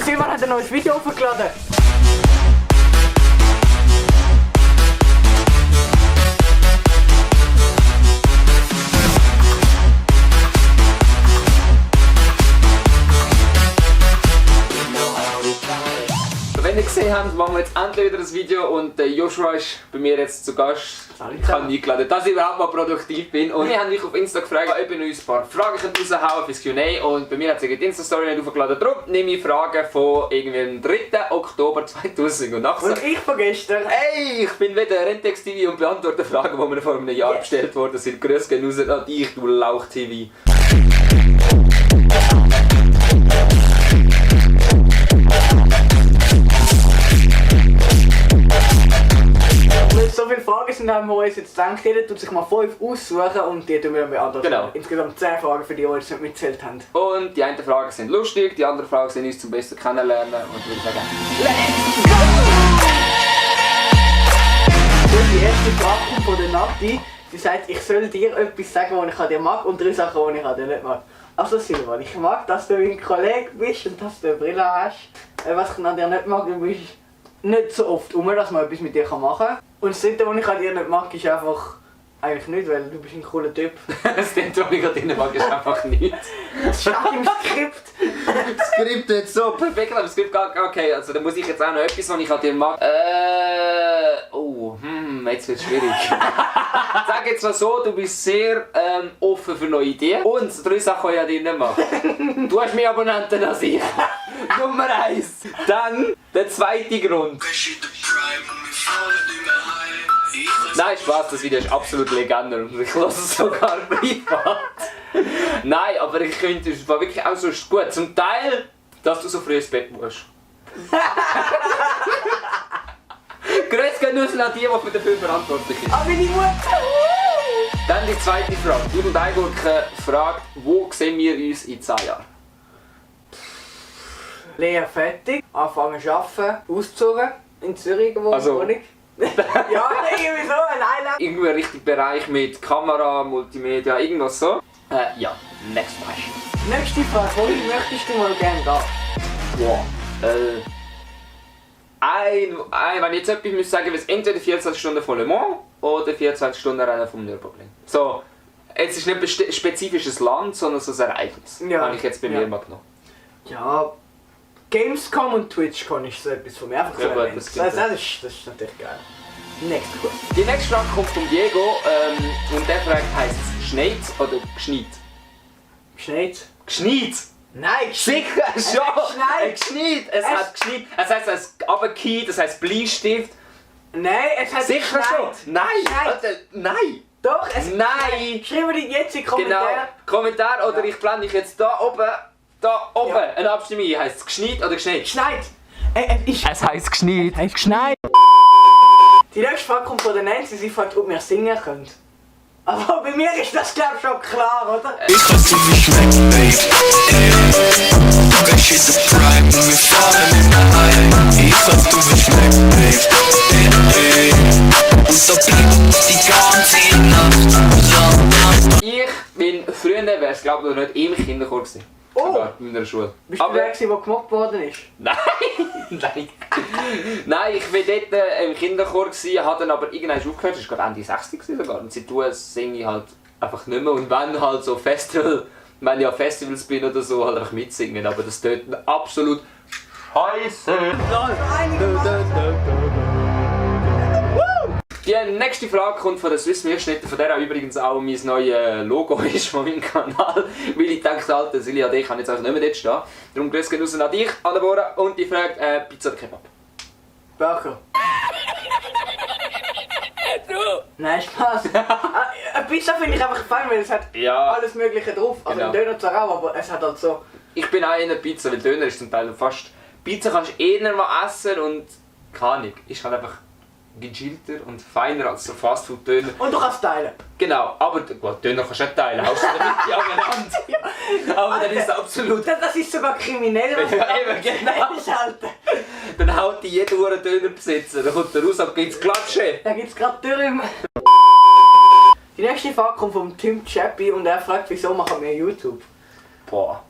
Simon hat ein neues Video hochgeladen. Wenn ihr gesehen habt, machen wir jetzt endlich wieder ein Video und Joshua ist bei mir jetzt zu Gast. Ich habe ihn eingeladen, dass ich überhaupt mal produktiv bin. Und wir haben mich auf Insta gefragt, ob ihr uns ein paar Fragen raushauen fürs Q&A. Und bei mir hat sich die Insta-Story nicht aufgeladen. Darum nehme ich Fragen von irgendwie dem 3. Oktober 2018. Und ich von gestern. Hey, ich bin wieder Rentex TV und beantworte Fragen, die mir vor einem Jahr gestellt worden sind. Grüß gehen raus an dich, du Lauch-TV. Weil so viele Fragen sind, haben wir uns jetzt gedacht, jeder tut sich mal 5 aussuchen und die tun wir dann beantworten. Genau. Insgesamt 10 Fragen für die jetzt nicht mitgezählt haben. Und die einen Fragen sind lustig, die anderen Fragen sind uns zum besten kennenlernen und ich würde sagen, Let's go! Und die erste Frage kommt von der Nati. Sie sagt, ich soll dir etwas sagen, was ich an dir mag und 3 Sachen, die ich an dir nicht mag. Also Silvan, ich mag, dass du mein Kollege bist und dass du eine Brille hast. Was ich an dir nicht mag, du bist nicht so oft rum, dass man etwas mit dir machen kann. Und das dritte, was ich an dir nicht mag, ist einfach eigentlich nicht, weil du bist ein cooler Typ. das dritte, was ich an dir mag, ist einfach nichts. Das steht im Skript. Das Skript jetzt so perfekt, aber das Skript okay, also da muss ich jetzt auch noch etwas, was ich an dir mag. Jetzt wird es schwierig. Sag jetzt mal so, du bist sehr offen für neue Ideen. Und 3 Sachen, die ich an dir nicht mag. Du hast mehr Abonnenten als ich. Nummer 1. Dann der zweite Grund. Nein, Spaß, das Video ist absolut Legende und ich lasse es sogar privat. Nein, aber ich finde, es war wirklich auch so gut. Zum Teil, dass du so früh ins Bett musst. Grüß gehen raus an die für den Film verantwortlich ist. Aber meine Mutter! Dann die zweite Frage. Dudel Beigurke fragt, wo sehen wir uns in 10 Jahren? Lehre fertig, anfangen zu arbeiten, ausgezogen, in Zürich gewohnt, Also- Wohnung. Ja, irgendwie so, ein Highlight. Irgendwo ein richtiger Bereich mit Kamera, Multimedia, irgendwas so. Ja, next question. Nächste Frage, wohin möchtest du mal gerne gehen? Wow. Wenn ich jetzt etwas muss sagen, wäre es entweder 24 Stunden von Le Mans oder 24 Stunden Rennen vom Nürburgring. So, es ist nicht ein spezifisches Land, sondern so ein Ereignis. Ja. Habe ich jetzt bei mir mal genommen. Ja, Gamescom und TwitchCon ist so etwas von mir. Einfach so Ja, gut, erwähnt. das das, stimmt. das ist natürlich geil. Next question. Die nächste Frage kommt von Diego und der fragt, heisst es Schneit oder Gschneit? Geschneit? Gschneit! Nein, Sicher, schon! geschneit. Gschneit! Es hat geschneit. Es heisst, es ist runtergefallen, das heisst Bleistift. Nein, es hat Sicher geschneit. schon! Nein! Geschneit. Nein! Doch, es Nein! Schreiben die jetzt in die Genau, Kommentare. Kommentar oder Ja. ich blende dich jetzt da oben Ja. eine Abstimmung ein. Heisst es Gschneit oder Gschneit? Geschneit! Es heisst Gschneit. Heißt geschneit. Die nächste Frage kommt von der Nancy, sie fragt, ob wir singen können. Aber bei mir ist das glaube ich schon klar, oder? Ich weiß, wie es schmeckt, babe. Welche the Prime und wir fahren in der Haie. Ich weiß, du wie es schmeckt, babe. Und so bleibt die ganze Nacht lang. Ich bin früher, wer es glaubt oder nicht, im Kinderchor gewesen. Oh. Sogar in meiner Schule. Bist du der, der gemobbt worden ist? Nein, nein. Nein, ich war dort im Kinderchor, habe dann aber irgendwann aufgehört, das war gerade Ende 60 sogar. Und seitdem singe ich halt einfach nicht mehr. Und wenn halt so wenn ich an Festivals bin oder so, halt einfach mitsingen. Aber das tönt absolut scheiße. Die nächste Frage kommt von der Swiss Milchschnitte, von der auch übrigens auch mein neues Logo ist von meinem Kanal. Weil ich denke, Alter, Silja, ich kann jetzt auch nicht mehr dort stehen. Darum grüß gehen raus an dich, Annabora, und die fragt, Pizza oder Kebab? Burger. Nein, Spaß. Eine Pizza finde ich einfach fein, weil es hat Ja. alles Mögliche drauf. Also Genau. ein Döner zwar auch, aber es hat halt so... Ich bin auch in der Pizza, weil Döner ist zum Teil fast... Pizza kannst du eher mal essen und... keine Ahnung, ist halt einfach gechillter und feiner als so Fastfood-Döner. Und du kannst teilen. Genau, aber gut, Döner kannst du nicht teilen, außer damit die aneinander. Aber dann ist es absolut... Das ist sogar kriminell, was Ja, du eben, genau. ist, Alter. Dann haut die jeder Uhr Dönerbesitzer, dann kommt der raus, ab geht's Klatsche. Da gibt's gerade Dürüm. Die nächste Frage kommt vom Tim Chappy und er fragt, wieso machen wir YouTube? Boah.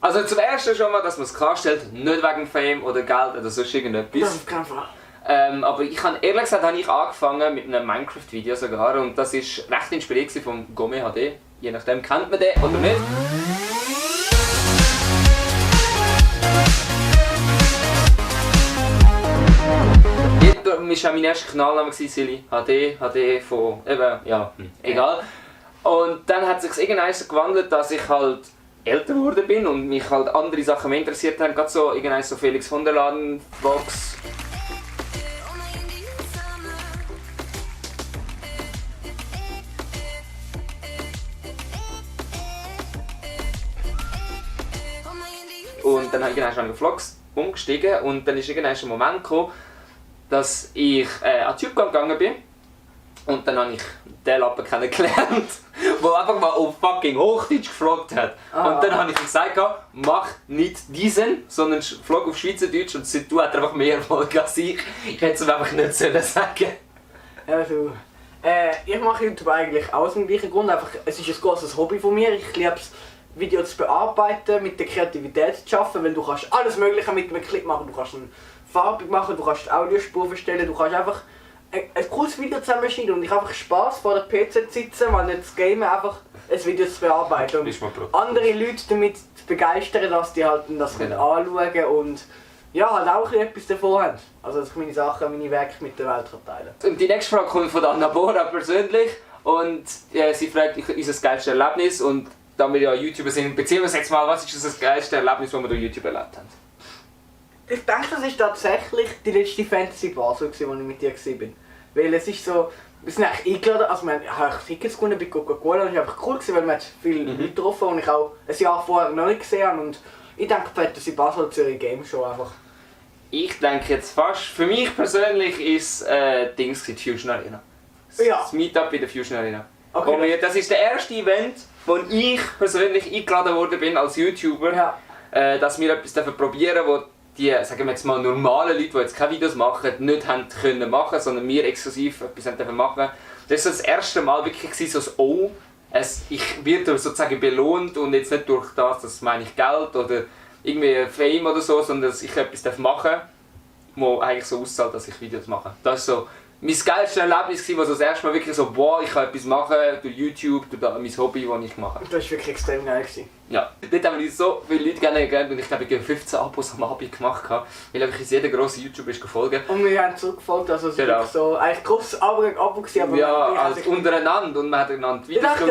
Also zum ersten schon mal, dass man es klarstellt, nicht wegen Fame oder Geld oder sonst irgendetwas. Das auf keinen Fall. Aber ehrlich gesagt habe ich angefangen mit einem Minecraft-Video sogar und das war recht inspiriert von Gome HD. Je nachdem kennt man den oder nicht. Das war auch mein erster Kanalname, Silly HD von eben, ja, egal. Und dann hat sich irgendwann so gewandelt, dass ich halt älter geworden bin und mich halt andere Sachen mehr interessiert haben. Gerade so irgendwann so Felix von der Laden, Vlogs. Und dann habe ich irgendwann an Vlogs umgestiegen und dann ist irgendwann ein Moment gekommen, dass ich an die Tube gegangen bin und dann habe ich den Lappen kennengelernt, der einfach mal auf fucking Hochdeutsch gefragt hat. Und dann habe ich ihm gesagt, mach nicht diesen, sondern flog auf Schweizerdeutsch und du hat einfach mehr Erfolg als ich. Ich hätte es ihm einfach nicht sagen sollen. Also, ich mache YouTube eigentlich aus dem gleichen Grund. Einfach, es ist ein großes Hobby von mir. Ich liebe es, Videos zu bearbeiten, mit der Kreativität zu arbeiten, weil du kannst alles Mögliche mit einem Clip machen. Du kannst eine Farbig machen, du kannst die Audiospur verstellen, du kannst einfach ein cooles Video zusammenschneiden und ich habe einfach Spaß vor der PC zu sitzen, mal nicht zu gamen, einfach ein Video zu bearbeiten und andere Leute damit zu begeistern, dass die halt das anschauen und ja, halt auch etwas davon haben. Also dass ich meine Sachen, meine Werke mit der Welt teilen kann. Und die nächste Frage kommt von Anna Bora persönlich und sie fragt unser geilstes Erlebnis und da wir ja YouTuber sind, beziehen wir uns jetzt mal, was ist das geilste Erlebnis, das wir durch YouTube erlebt haben? Ich denke, das ist tatsächlich die letzte Fantasy Basel, wo ich mit dir war. Weil es ist so, wir sind eigentlich eingeladen, also wir haben Tickets gewonnen bei Coca-Cola und es war einfach cool, weil wir viele Leute getroffen und ich auch ein Jahr vorher noch nicht gesehen habe. Und ich denke, Fantasy Basel Zürich Game Show einfach. Ich denke jetzt fast, für mich persönlich ist Dings die Fusion Arena. Das Meetup in der Fusion Arena. Okay, das ist der erste Event, wo ich persönlich eingeladen worden bin als YouTuber, dass wir etwas probieren dürfen, wo die, sagen wir jetzt mal, normalen Leute, die jetzt keine Videos machen, nicht haben können machen, sondern wir exklusiv etwas haben machen. Das war das erste Mal wirklich so ich werde sozusagen belohnt und jetzt nicht durch das meine ich Geld oder irgendwie Fame oder so, sondern dass ich etwas machen darf, das eigentlich so auszahlt, dass ich Videos mache. Das ist so mein geilstes Erlebnis, wo so das erste Mal wirklich so, boah, ich kann etwas machen durch YouTube, durch mein Hobby, das ich mache. Das war wirklich extrem geil. Ja, dort haben wir so viele Leute kennengelernt und ich glaube, ich habe 15 Abos am Abend gemacht, weil wirklich jeder grosse YouTuber ist gefolgt. Und wir haben zurückgefolgt, also es war so eigentlich großes Abo, aber ja, also untereinander und man hat einander Videos so,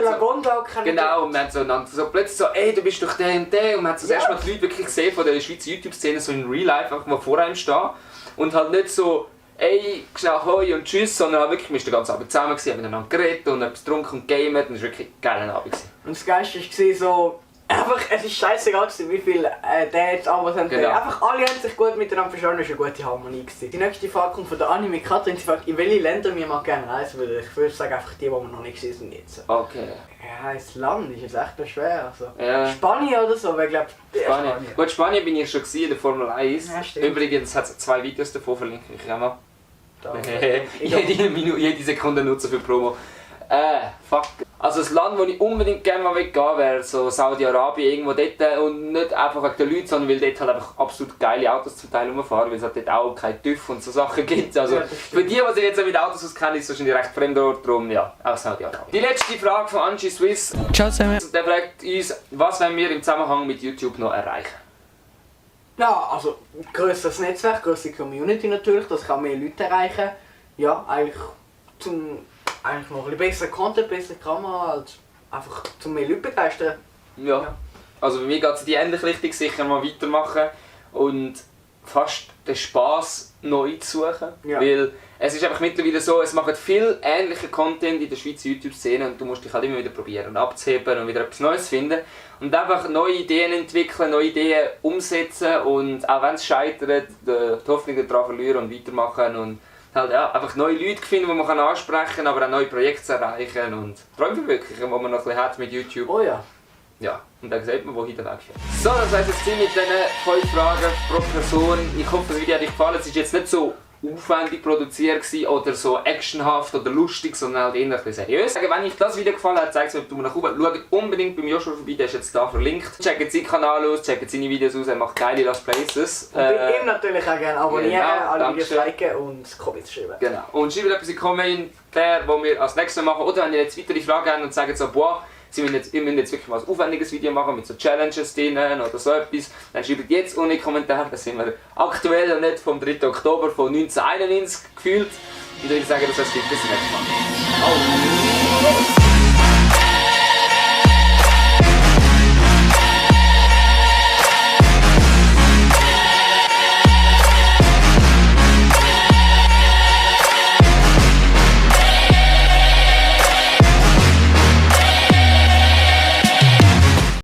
genau, und man hat so einander so plötzlich so, ey, du bist doch der und der und man hat so das erste Mal die Leute wirklich gesehen von der Schweizer YouTube-Szene so in Real Life, einfach mal vor einem stehen und halt nicht so, ey, schnell hoi und tschüss, sondern halt wirklich, wir waren den ganzen Abend zusammen, haben miteinander geredet und etwas getrunken und gamet und es war wirklich ein geiler Abend. Und das Geilste war so, einfach, es ist scheißegal, wie viele Dads, Abos haben. Genau. Einfach alle haben sich gut miteinander verstanden, es war eine gute Harmonie. Die nächste Frage kommt von der Anime Katrin, sie fragt, in welche Länder wir mal gerne reisen würden. Ich würde sagen, einfach die, die wir noch nicht gesehen sind jetzt. Okay. Ja, das Land ist jetzt echt noch schwer. Also. Ja. Spanien oder so, weil ich glaube, Spanien. Gut, Spanien bin ich schon in der Formel 1. Ja, übrigens hat es 2 Videos davon, verlinke ich auch mal. Jede Sekunde nutzen für Promo. Fuck. Also das Land, wo ich unbedingt gerne mal gehen wäre so Saudi-Arabien, irgendwo dort. Und nicht einfach wegen den Leuten, sondern weil dort halt einfach absolut geile Autos zum Teil rumfahren, weil es halt dort auch kein TÜV und so Sachen gibt. Also für die, die sich jetzt mit Autos auskennen, ist es wahrscheinlich recht fremder Ort, darum ja, auch Saudi-Arabien. Die letzte Frage von Angie Swiss. Ciao zusammen. Der fragt uns, was wollen wir im Zusammenhang mit YouTube noch erreichen? Ja, also grösseres Netzwerk, grössere Community natürlich, das kann mehr Leute erreichen. Ja, eigentlich noch ein bisschen besseren Content, bessere Kamera, halt einfach zum mehr Leute begeistern. Ja. Also bei mir geht es in die ähnliche Richtung, sicher mal weitermachen und fast den Spass neu zu suchen. Ja. Weil es ist einfach mittlerweile so, es machen viel ähnlicher Content in der Schweizer YouTube-Szene und du musst dich halt immer wieder probieren, abzuheben und wieder etwas Neues finden. Und einfach neue Ideen entwickeln, neue Ideen umsetzen und auch wenn es scheitert, die Hoffnung daran verlieren und weitermachen und halt, ja, einfach neue Leute finden, die man ansprechen kann, aber auch neue Projekte erreichen und Träume verwirklichen, die man noch ein bisschen hat mit YouTube. Oh ja. Ja, und dann sieht man, wohin der Weg führt. So, das heisst, jetzt sind mit diesen 5 Fragen pro Person. Ich hoffe, das Video hat euch gefallen. Es ist jetzt nicht so aufwendig produziert gewesen oder so actionhaft oder lustig, sondern halt eher ein bisschen seriös. Wenn euch das Video gefallen hat, zeigt es mir auf nach oben. Schaut unbedingt beim Joshua vorbei, der ist jetzt da verlinkt. Checkt seinen Kanal aus, checkt seine Videos aus, er macht geile Last Places. Und ihm natürlich auch gerne abonnieren, genau, alle Videos liken und Comments schreiben. Genau. Und schreibt etwas in die Kommentare, was wir als nächstes machen. Oder wenn ihr jetzt weitere Fragen habt und sagt so, boah, ihr müsst jetzt wirklich mal ein aufwendiges Video machen mit so Challenges drinnen oder so etwas, dann schreibt jetzt ohne Kommentare, da sind wir aktuell und nicht vom 3. Oktober von 1991 gefühlt. Und ich würde sagen, das heißt, bis zum nächsten Mal.